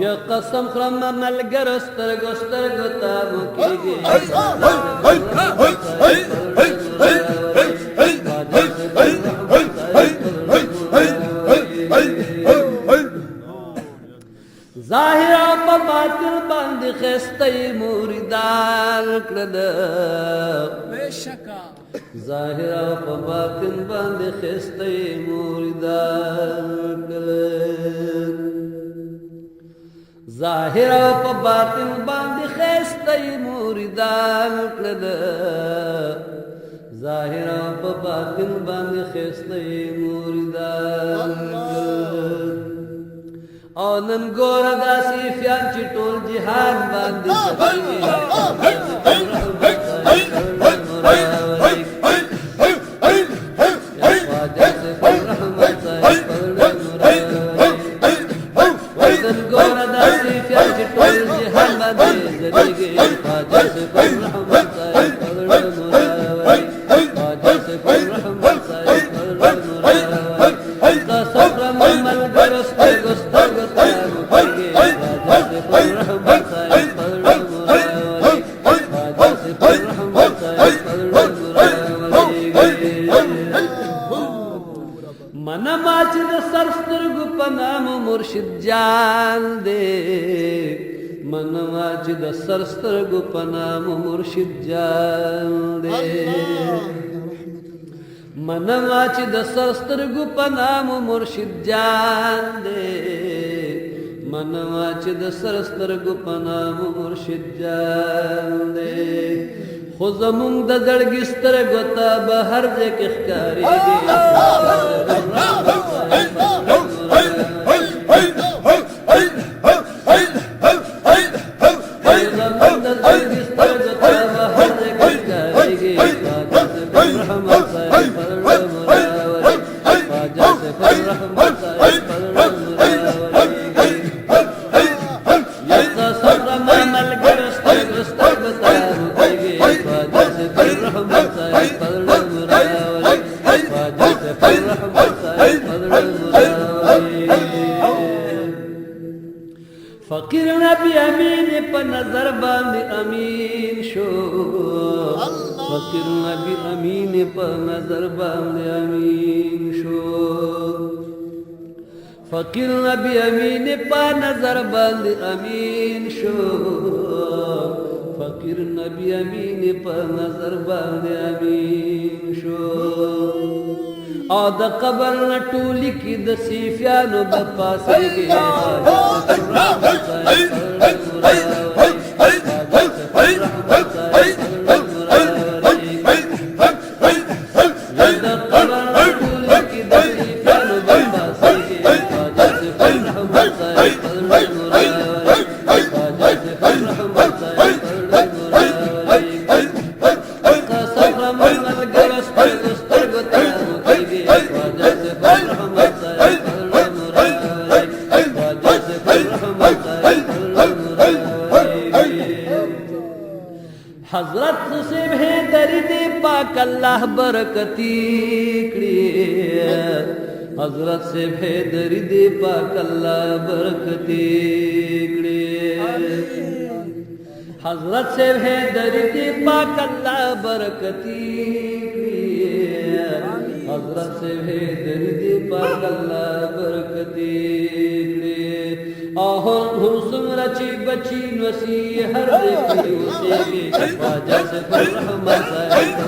یا قسم خورم ملګر سترګو سترګو ته مو کېږي ظاهر په باطن باندې خسته مریدان کړل بشکا ظاهر په باطن باندې خسته مریدان کړل ظاهر په باطن باندې خسته مریدان کړل ظاهر په باطن باندې خسته مریدان کړل او نن ګور داسې فیان چې ټول جهان باندې منما چې د سرسترګو په نام مرشد جان دے منما چې د سرسترګو په نام مرشد جان دے منما چې د سرسترګو په نام مرشد جان دے منما چې د سرسترګو په نام مرشد جان دے خو زمونږ د زړګي سترګو ته به هر ځای کې ښکارېږي فقیر نبی امین په نظر باندې امین شو فقیر نبی امین په نظر باندې امین شو فقیر نبی امین په نظر باندې امین شو فقیر نبی امین په نظر باندې امین شو او د قبر نه ټولي کې د سیفیانو بپاسېږي حضرت نصیب ہے درد پاک اللہ برکتی کړي حضرت سے ہے درد پاک اللہ برکتی کړي حضرت سے ہے درد پاک اللہ برکتی کړي حضرت سے ہے درد پاک اللہ برکتی کړي آہون حسن رچی بچی نوسی ہر دیکھتی اسے واجہ سے پر رحمت ہے